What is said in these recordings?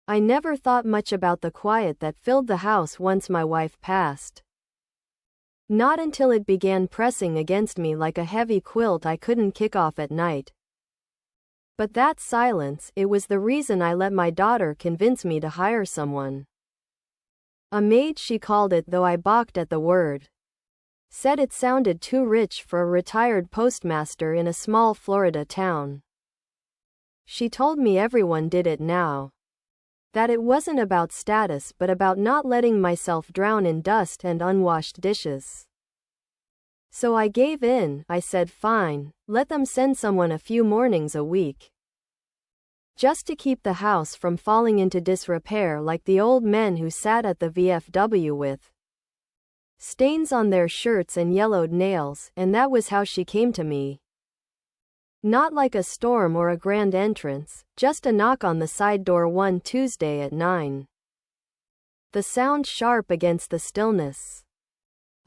I never thought much about the quiet that filled the house once my wife passed. Not until it began pressing against me like a heavy quilt I couldn't kick off at night. But that silence, it was the reason I let my daughter convince me to hire someone. A maid, she called it, though I balked at the word. Said it sounded too rich for a retired postmaster in a small Florida town. She told me everyone did it now. That it wasn't about status but about not letting myself drown in dust and unwashed dishes. So I gave in. I said fine, let them send someone a few mornings a week. Just to keep the house from falling into disrepair like the old men who sat at the VFW with stains on their shirts and yellowed nails, and that was how she came to me. Not like a storm or a grand entrance, just a knock on the side door one Tuesday at 9. The sound sharp against the stillness.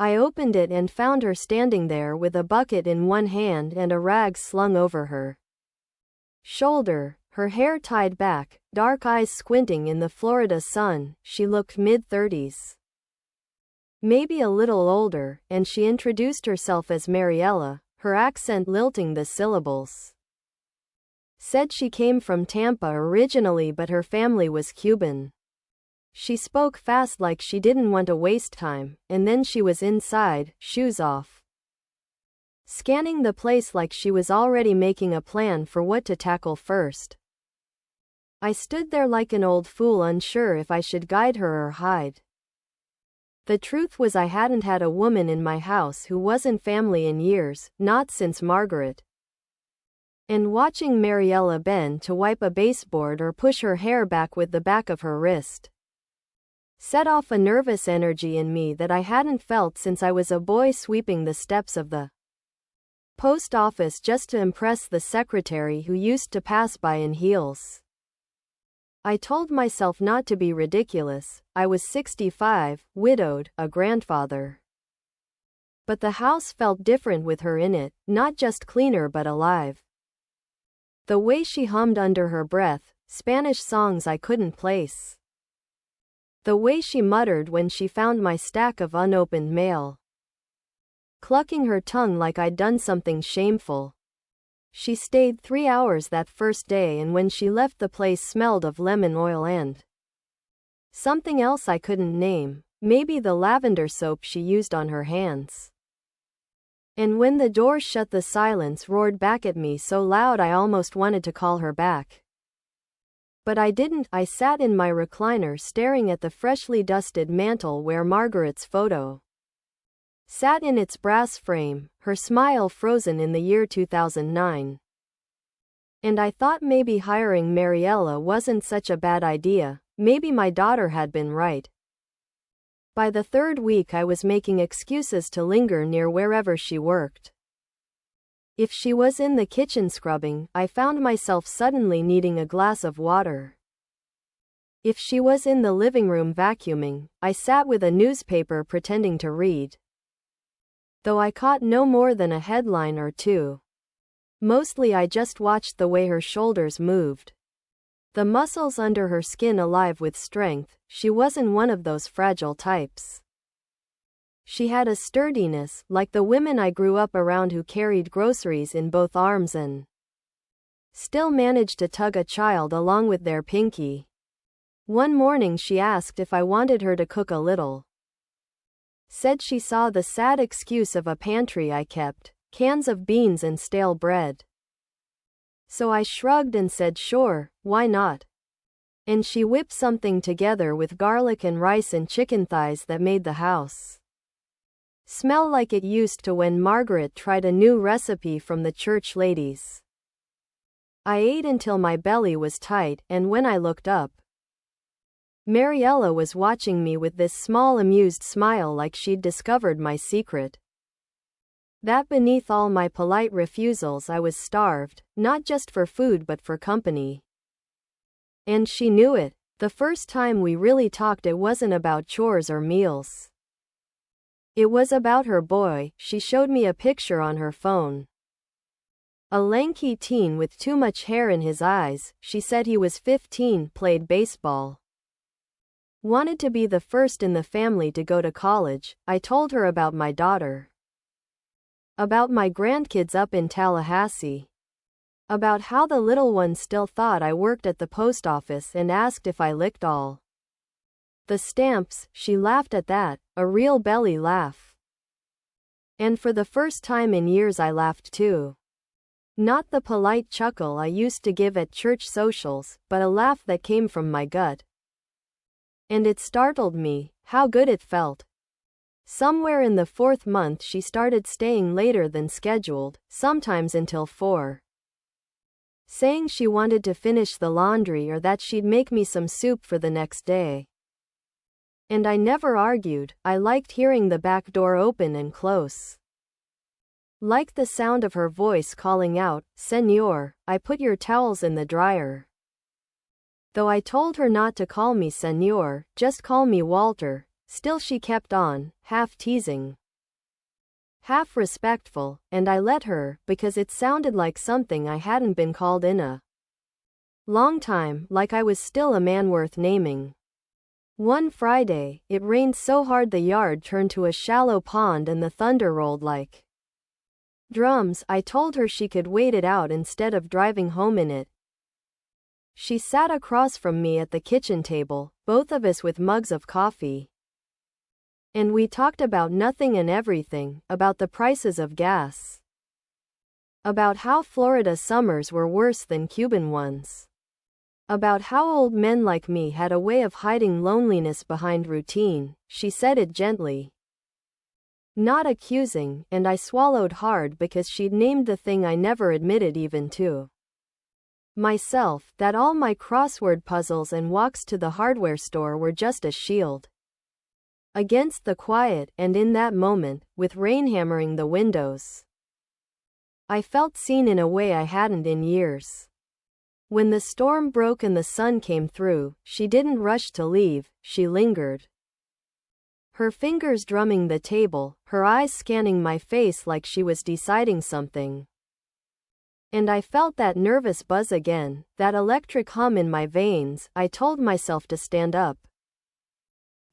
I opened it and found her standing there with a bucket in one hand and a rag slung over her shoulder, her hair tied back, dark eyes squinting in the Florida sun. She looked mid-30s. Maybe a little older, and she introduced herself as Mariela, her accent lilting the syllables. Said she came from Tampa originally but her family was Cuban. She spoke fast like she didn't want to waste time, and then she was inside, shoes off, scanning the place like she was already making a plan for what to tackle first. I stood there like an old fool, unsure if I should guide her or hide. The truth was I hadn't had a woman in my house who wasn't family in years, not since Margaret. And watching Mariela bend to wipe a baseboard or push her hair back with the back of her wrist set off a nervous energy in me that I hadn't felt since I was a boy sweeping the steps of the post office just to impress the secretary who used to pass by in heels. I told myself not to be ridiculous. I was 65, widowed, a grandfather. But the house felt different with her in it, not just cleaner but alive. The way she hummed under her breath, Spanish songs I couldn't place. The way she muttered when she found my stack of unopened mail, clucking her tongue like I'd done something shameful. She stayed 3 hours that first day, and when she left the place smelled of lemon oil and something else I couldn't name, maybe the lavender soap she used on her hands. And when the door shut, the silence roared back at me so loud I almost wanted to call her back. But I didn't. I sat in my recliner staring at the freshly dusted mantel where Margaret's photo sat in its brass frame, her smile frozen in the year 2009. And I thought maybe hiring Mariela wasn't such a bad idea, maybe my daughter had been right. By the third week I was making excuses to linger near wherever she worked. If she was in the kitchen scrubbing, I found myself suddenly needing a glass of water. If she was in the living room vacuuming, I sat with a newspaper pretending to read. Though I caught no more than a headline or two. Mostly I just watched the way her shoulders moved, the muscles under her skin alive with strength. She wasn't one of those fragile types. She had a sturdiness, like the women I grew up around who carried groceries in both arms and still managed to tug a child along with their pinky. One morning she asked if I wanted her to cook a little. Said she saw the sad excuse of a pantry I kept, cans of beans and stale bread. So I shrugged and said sure, why not? And she whipped something together with garlic and rice and chicken thighs that made the house smell like it used to when Margaret tried a new recipe from the church ladies. I ate until my belly was tight, and when I looked up, Mariela was watching me with this small amused smile like she'd discovered my secret. That beneath all my polite refusals I was starved, not just for food but for company. And she knew it. The first time we really talked it wasn't about chores or meals. It was about her boy. She showed me a picture on her phone. A lanky teen with too much hair in his eyes. She said he was 15, played baseball. Wanted to be the first in the family to go to college. I told her about my daughter. About my grandkids up in Tallahassee. About how the little one still thought I worked at the post office and asked if I licked all the stamps. She laughed at that, a real belly laugh. And for the first time in years I laughed too. Not the polite chuckle I used to give at church socials, but a laugh that came from my gut. And it startled me, how good it felt. Somewhere in the 4th month she started staying later than scheduled, sometimes until 4. Saying she wanted to finish the laundry or that she'd make me some soup for the next day. And I never argued. I liked hearing the back door open and close. Liked the sound of her voice calling out, "Señor, I put your towels in the dryer." Though I told her not to call me Señor, just call me Walter, still she kept on, half teasing, half respectful, and I let her, because it sounded like something I hadn't been called in a long time, like I was still a man worth naming. One Friday, it rained so hard the yard turned to a shallow pond and the thunder rolled like drums. I told her she could wait it out instead of driving home in it. She sat across from me at the kitchen table, both of us with mugs of coffee. And we talked about nothing and everything, about the prices of gas. About how Florida summers were worse than Cuban ones. About how old men like me had a way of hiding loneliness behind routine. She said it gently, not accusing, and I swallowed hard because she'd named the thing I never admitted even to myself, that all my crossword puzzles and walks to the hardware store were just a shield against the quiet. And in that moment, with rain hammering the windows, I felt seen in a way I hadn't in years. When the storm broke and the sun came through, she didn't rush to leave, she lingered. Her fingers drumming the table, her eyes scanning my face like she was deciding something. And I felt that nervous buzz again, that electric hum in my veins. I told myself to stand up,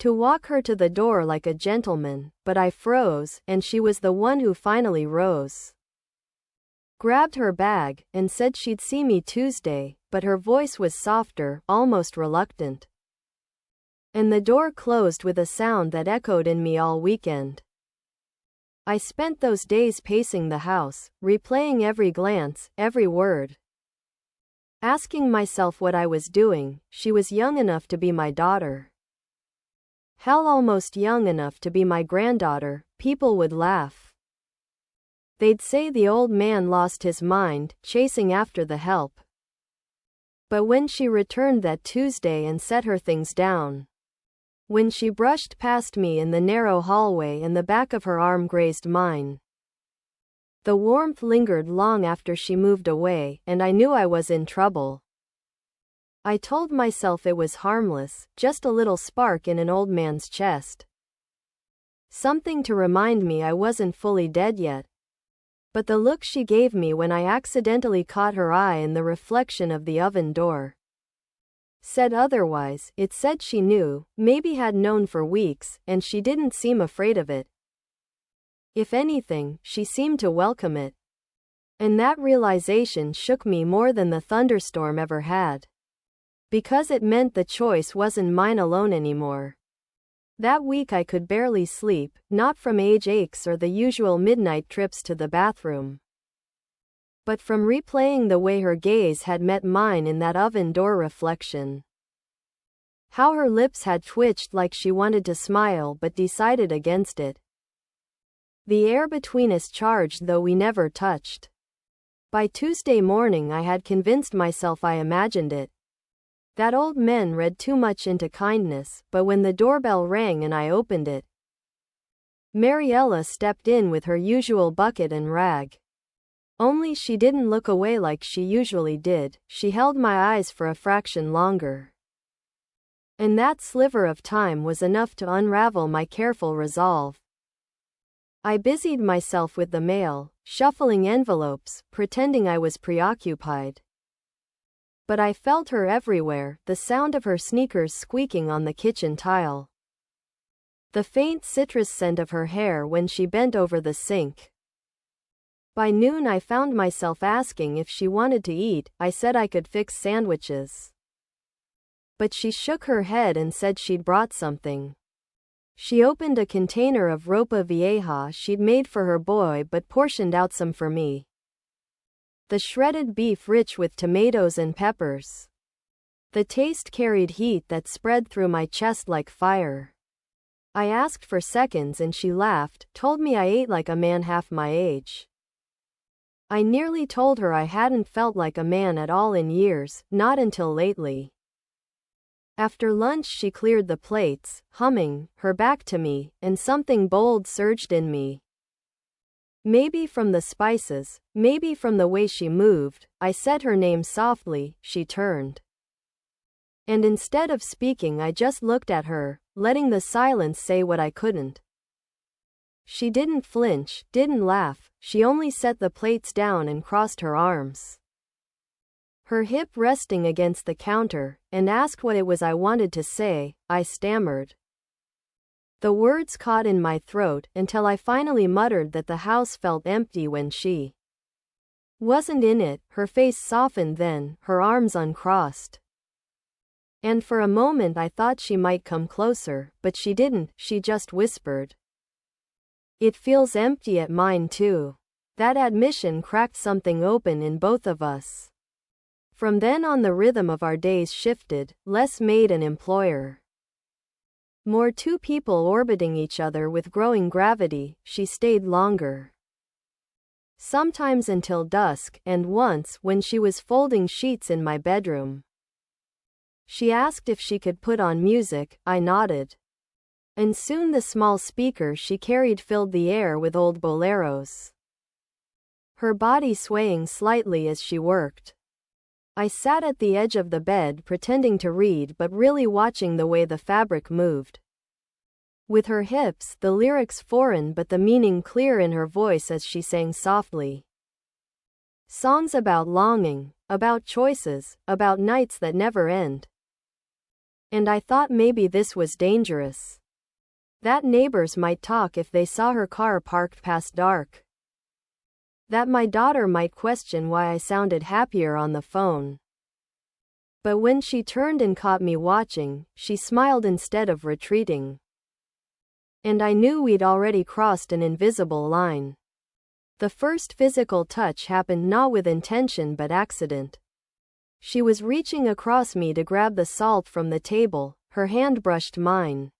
to walk her to the door like a gentleman, but I froze, and she was the one who finally rose. Grabbed her bag, and said she'd see me Tuesday, but her voice was softer, almost reluctant. And the door closed with a sound that echoed in me all weekend. I spent those days pacing the house, replaying every glance, every word. Asking myself what I was doing. She was young enough to be my daughter. Hell, almost young enough to be my granddaughter. People would laugh. They'd say the old man lost his mind, chasing after the help. But when she returned that Tuesday and set her things down, when she brushed past me in the narrow hallway and the back of her arm grazed mine, the warmth lingered long after she moved away, and I knew I was in trouble. I told myself it was harmless, just a little spark in an old man's chest. Something to remind me I wasn't fully dead yet. But the look she gave me when I accidentally caught her eye in the reflection of the oven door said otherwise. It said she knew, maybe had known for weeks, and she didn't seem afraid of it. If anything, she seemed to welcome it. And that realization shook me more than the thunderstorm ever had. Because it meant the choice wasn't mine alone anymore. That week I could barely sleep, not from age aches or the usual midnight trips to the bathroom, but from replaying the way her gaze had met mine in that oven door reflection. How her lips had twitched like she wanted to smile but decided against it. The air between us charged though we never touched. By Tuesday morning I had convinced myself I imagined it. That old man read too much into kindness, but when the doorbell rang and I opened it, Mariela stepped in with her usual bucket and rag. Only she didn't look away like she usually did. She held my eyes for a fraction longer. And that sliver of time was enough to unravel my careful resolve. I busied myself with the mail, shuffling envelopes, pretending I was preoccupied. But I felt her everywhere, the sound of her sneakers squeaking on the kitchen tile. The faint citrus scent of her hair when she bent over the sink. By noon I found myself asking if she wanted to eat. I said I could fix sandwiches. But she shook her head and said she'd brought something. She opened a container of ropa vieja she'd made for her boy but portioned out some for me. The shredded beef rich with tomatoes and peppers. The taste carried heat that spread through my chest like fire. I asked for seconds and she laughed, told me I ate like a man half my age. I nearly told her I hadn't felt like a man at all in years, not until lately. After lunch she cleared the plates, humming, her back to me, and something bold surged in me. Maybe from the spices, maybe from the way she moved. I said her name softly. She turned. And instead of speaking I just looked at her, letting the silence say what I couldn't. She didn't flinch, didn't laugh, she only set the plates down and crossed her arms, her hip resting against the counter, and asked what it was I wanted to say. I stammered. The words caught in my throat until I finally muttered that the house felt empty when she wasn't in it. Her face softened then, her arms uncrossed. And for a moment I thought she might come closer, but she didn't. She just whispered, "It feels empty at mine too." That admission cracked something open in both of us. From then on the rhythm of our days shifted, less maid and employer. More two people orbiting each other with growing gravity. She stayed longer. Sometimes until dusk, and once, when she was folding sheets in my bedroom, she asked if she could put on music. I nodded. And soon the small speaker she carried filled the air with old boleros, her body swaying slightly as she worked. I sat at the edge of the bed pretending to read but really watching the way the fabric moved. With her hips, the lyrics foreign but the meaning clear in her voice as she sang softly. Songs about longing, about choices, about nights that never end. And I thought maybe this was dangerous. That neighbors might talk if they saw her car parked past dark. That my daughter might question why I sounded happier on the phone. But when she turned and caught me watching, she smiled instead of retreating. And I knew we'd already crossed an invisible line. The first physical touch happened not with intention but accident. She was reaching across me to grab the salt from the table, her hand brushed mine.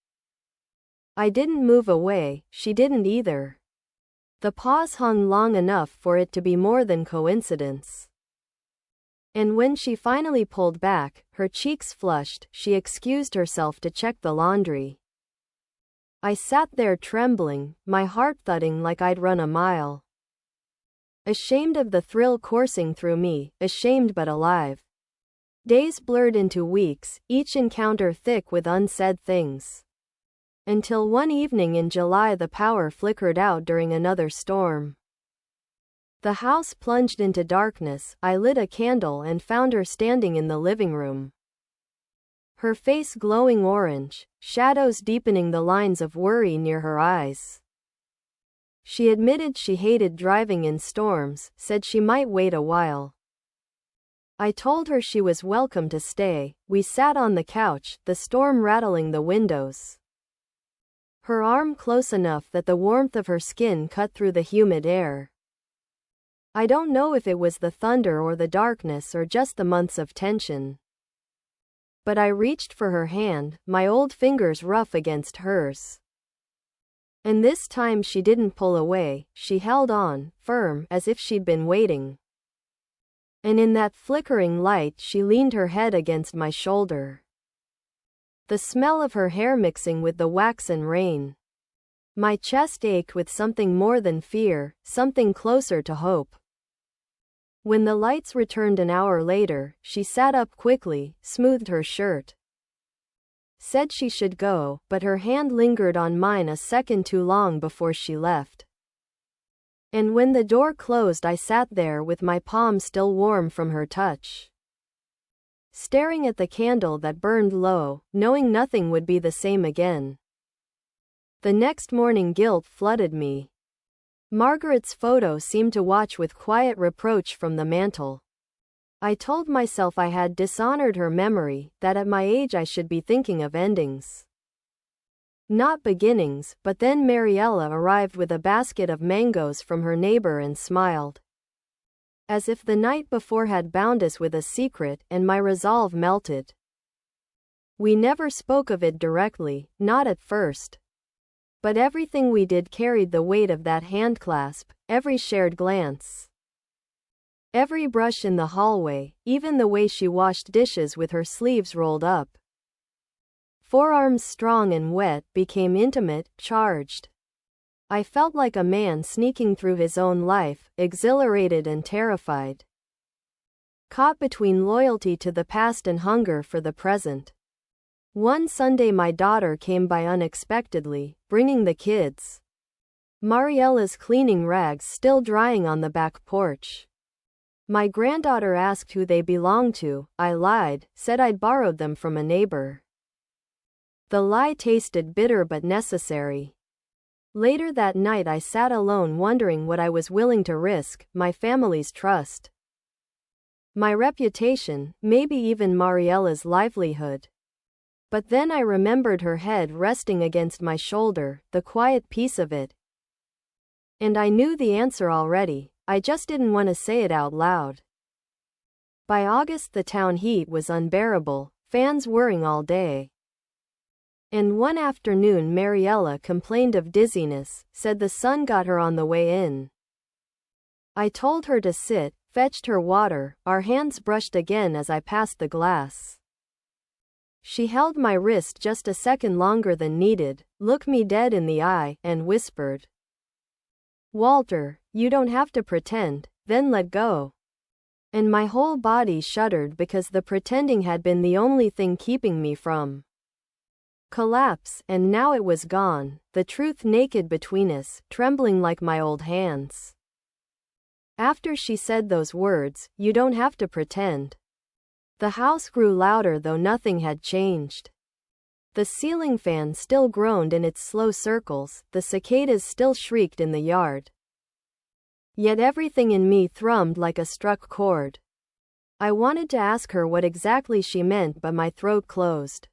I didn't move away, she didn't either. The pause hung long enough for it to be more than coincidence. And when she finally pulled back, her cheeks flushed, she excused herself to check the laundry. I sat there trembling, my heart thudding like I'd run a mile. Ashamed of the thrill coursing through me, ashamed but alive. Days blurred into weeks, each encounter thick with unsaid things. Until one evening in July the power flickered out during another storm. The house plunged into darkness. I lit a candle and found her standing in the living room. Her face glowing orange, shadows deepening the lines of worry near her eyes. She admitted she hated driving in storms, said she might wait a while. I told her she was welcome to stay. We sat on the couch, the storm rattling the windows. Her arm close enough that the warmth of her skin cut through the humid air. I don't know if it was the thunder or the darkness or just the months of tension. But I reached for her hand, my old fingers rough against hers. And this time she didn't pull away, she held on, firm, as if she'd been waiting. And in that flickering light she leaned her head against my shoulder. The smell of her hair mixing with the wax and rain. My chest ached with something more than fear, something closer to hope. When the lights returned an hour later, she sat up quickly, smoothed her shirt. Said she should go, but her hand lingered on mine a second too long before she left. And when the door closed, I sat there with my palm still warm from her touch, staring at the candle that burned low, knowing nothing would be the same again. The next morning guilt flooded me. Margaret's photo seemed to watch with quiet reproach from the mantel. I told myself I had dishonored her memory, that at my age I should be thinking of endings, not beginnings. But then Mariela arrived with a basket of mangoes from her neighbor and smiled, as if the night before had bound us with a secret, and my resolve melted. We never spoke of it directly, not at first. But everything we did carried the weight of that handclasp, every shared glance, every brush in the hallway, even the way she washed dishes with her sleeves rolled up. Forearms strong and wet became intimate, charged. I felt like a man sneaking through his own life, exhilarated and terrified, caught between loyalty to the past and hunger for the present. One Sunday my daughter came by unexpectedly, bringing the kids. Mariela's cleaning rags still drying on the back porch. My granddaughter asked who they belonged to. I lied, said I'd borrowed them from a neighbor. The lie tasted bitter but necessary. Later that night I sat alone wondering what I was willing to risk, my family's trust, my reputation, maybe even Mariela's livelihood. But then I remembered her head resting against my shoulder, the quiet peace of it. And I knew the answer already, I just didn't want to say it out loud. By August the town heat was unbearable, fans whirring all day. And one afternoon Mariela complained of dizziness, said the sun got her on the way in. I told her to sit, fetched her water, our hands brushed again as I passed the glass. She held my wrist just a second longer than needed, looked me dead in the eye, and whispered, "Walter, you don't have to pretend," then let go. And my whole body shuddered because the pretending had been the only thing keeping me from collapse, and now it was gone, the truth naked between us, trembling like my old hands. After she said those words, "You don't have to pretend," the house grew louder though nothing had changed. The ceiling fan still groaned in its slow circles, the cicadas still shrieked in the yard. Yet everything in me thrummed like a struck chord. I wanted to ask her what exactly she meant, but my throat closed.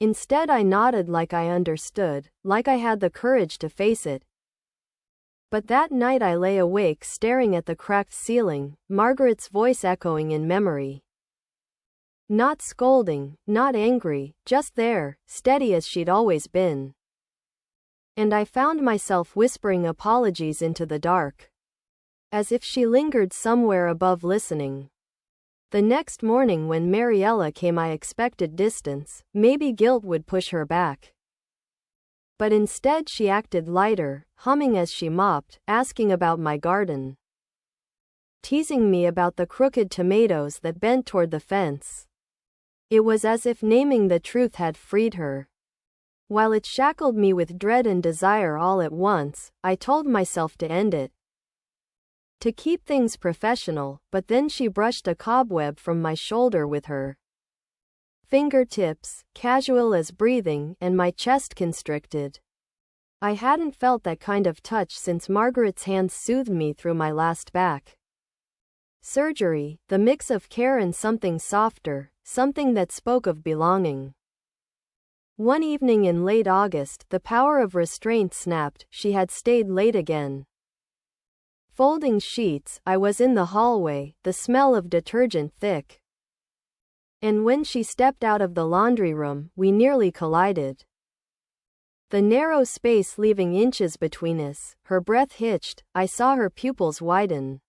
Instead I nodded like I understood, like I had the courage to face it. But that night I lay awake staring at the cracked ceiling, Margaret's voice echoing in memory. Not scolding, not angry, just there, steady as she'd always been. And I found myself whispering apologies into the dark, as if she lingered somewhere above listening. The next morning when Mariela came I expected distance, maybe guilt would push her back. But instead she acted lighter, humming as she mopped, asking about my garden, teasing me about the crooked tomatoes that bent toward the fence. It was as if naming the truth had freed her. While it shackled me with dread and desire all at once, I told myself to end it, to keep things professional, but then she brushed a cobweb from my shoulder with her fingertips, casual as breathing, and my chest constricted. I hadn't felt that kind of touch since Margaret's hands soothed me through my last back surgery, the mix of care and something softer, something that spoke of belonging. One evening in late August, the power of restraint snapped. She had stayed late again, folding sheets. I was in the hallway, the smell of detergent thick. And when she stepped out of the laundry room, we nearly collided. The narrow space leaving inches between us, her breath hitched, I saw her pupils widen.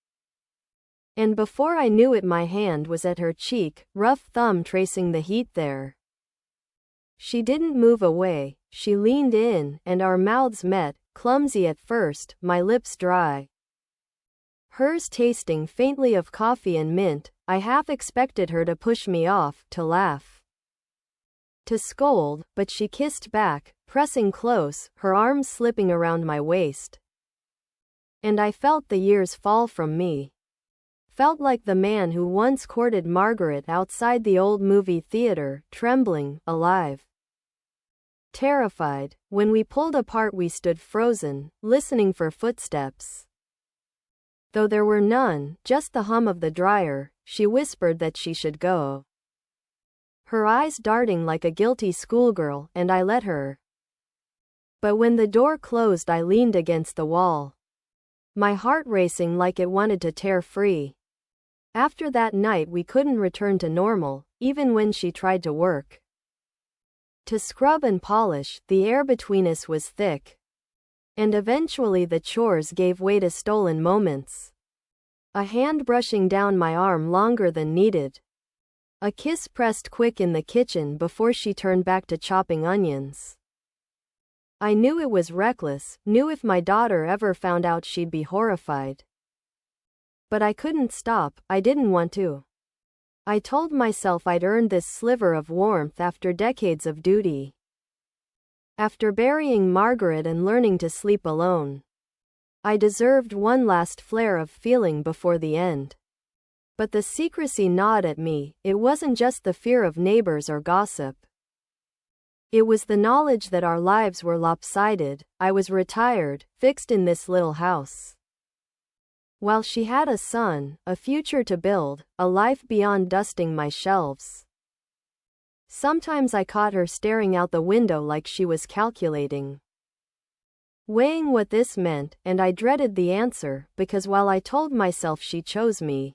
And before I knew it my hand was at her cheek, rough thumb tracing the heat there. She didn't move away, she leaned in, and our mouths met, clumsy at first, my lips dry, hers tasting faintly of coffee and mint. I half expected her to push me off, to laugh, to scold, but she kissed back, pressing close, her arms slipping around my waist. And I felt the years fall from me. Felt like the man who once courted Margaret outside the old movie theater, trembling, alive, terrified. When we pulled apart, we stood frozen, listening for footsteps. Though there were none, just the hum of the dryer, she whispered that she should go, her eyes darting like a guilty schoolgirl, and I let her. But when the door closed, I leaned against the wall, my heart racing like it wanted to tear free. After that night, we couldn't return to normal, even when she tried to work, to scrub and polish. The air between us was thick. And eventually the chores gave way to stolen moments. A hand brushing down my arm longer than needed. A kiss pressed quick in the kitchen before she turned back to chopping onions. I knew it was reckless, knew if my daughter ever found out she'd be horrified. But I couldn't stop, I didn't want to. I told myself I'd earned this sliver of warmth after decades of duty. After burying Margaret and learning to sleep alone, I deserved one last flare of feeling before the end. But the secrecy gnawed at me. It wasn't just the fear of neighbors or gossip. It was the knowledge that our lives were lopsided. I was retired, fixed in this little house, while she had a son, a future to build, a life beyond dusting my shelves. Sometimes I caught her staring out the window like she was calculating, weighing what this meant, and I dreaded the answer, because while I told myself she chose me,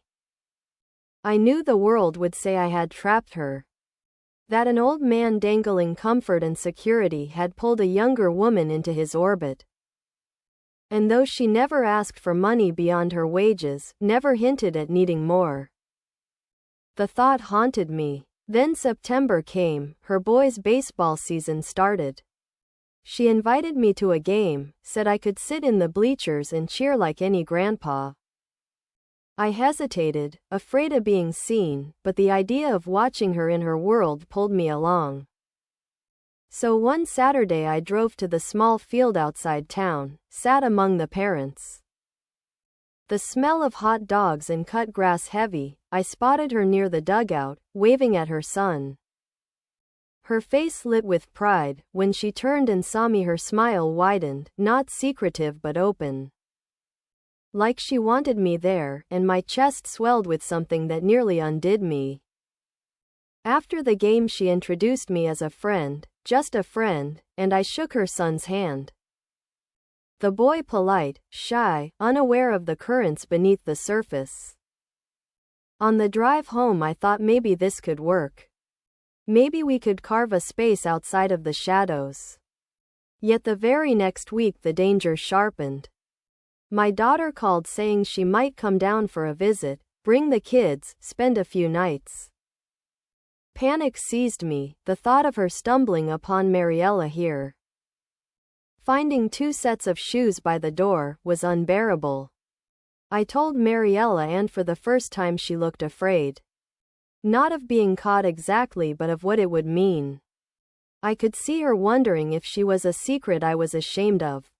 I knew the world would say I had trapped her, that an old man dangling comfort and security had pulled a younger woman into his orbit. And though she never asked for money beyond her wages, never hinted at needing more, the thought haunted me. Then September came, her boys' baseball season started. She invited me to a game, said I could sit in the bleachers and cheer like any grandpa. I hesitated, afraid of being seen, but the idea of watching her in her world pulled me along. So one Saturday I drove to the small field outside town, sat among the parents. The smell of hot dogs and cut grass heavy. I spotted her near the dugout, waving at her son. Her face lit with pride. When she turned and saw me, her smile widened, not secretive but open, like she wanted me there, and my chest swelled with something that nearly undid me. After the game she introduced me as a friend, just a friend, and I shook her son's hand. The boy polite, shy, unaware of the currents beneath the surface. On the drive home I thought maybe this could work. Maybe we could carve a space outside of the shadows. Yet the very next week the danger sharpened. My daughter called saying she might come down for a visit, bring the kids, spend a few nights. Panic seized me, the thought of her stumbling upon Mariela here, finding 2 sets of shoes by the door, was unbearable. I told Mariela, and for the first time she looked afraid. Not of being caught exactly, but of what it would mean. I could see her wondering if she was a secret I was ashamed of.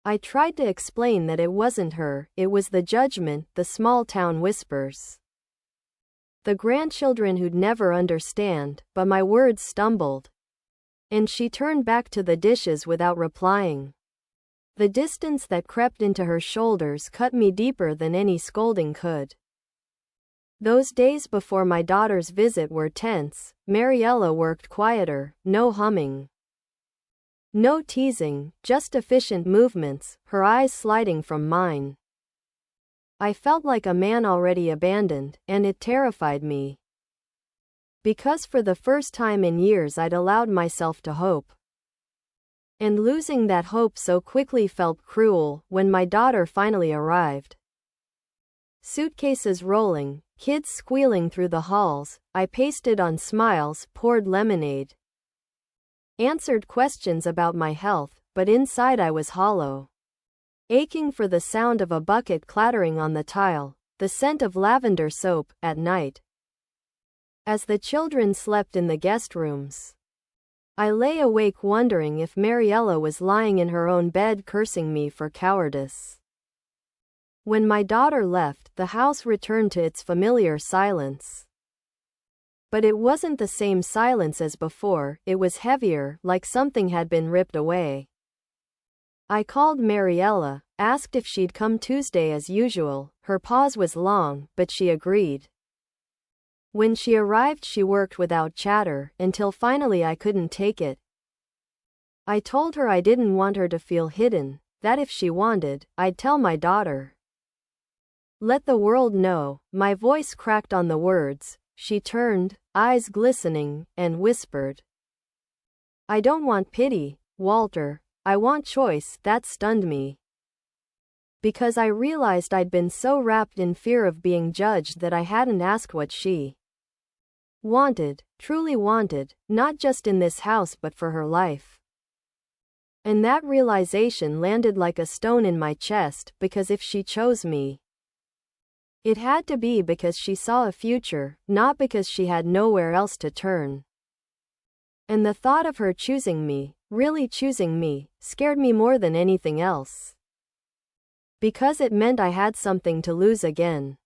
I tried to explain that it wasn't her, it was the judgment, the small town whispers, the grandchildren who'd never understand, but my words stumbled, and she turned back to the dishes without replying. The distance that crept into her shoulders cut me deeper than any scolding could. Those days before my daughter's visit were tense. Mariela worked quieter, no humming, no teasing, just efficient movements, her eyes sliding from mine. I felt like a man already abandoned, and it terrified me. Because for the first time in years I'd allowed myself to hope. And losing that hope so quickly felt cruel. When my daughter finally arrived, suitcases rolling, kids squealing through the halls, I pasted on smiles, poured lemonade, answered questions about my health, but inside I was hollow, aching for the sound of a bucket clattering on the tile, the scent of lavender soap, at night. As the children slept in the guest rooms, I lay awake wondering if Mariela was lying in her own bed cursing me for cowardice. When my daughter left, the house returned to its familiar silence. But it wasn't the same silence as before, it was heavier, like something had been ripped away. I called Mariela, asked if she'd come Tuesday as usual. Her pause was long, but she agreed. When she arrived, she worked without chatter, until finally I couldn't take it. I told her I didn't want her to feel hidden, that if she wanted, I'd tell my daughter. Let the world know. My voice cracked on the words. She turned, eyes glistening, and whispered, "I don't want pity, Walter. I want choice." That stunned me. Because I realized I'd been so wrapped in fear of being judged that I hadn't asked what she wanted, truly wanted, not just in this house but for her life. And that realization landed like a stone in my chest, because if she chose me, it had to be because she saw a future, not because she had nowhere else to turn. And the thought of her choosing me, really choosing me, scared me more than anything else. Because it meant I had something to lose again.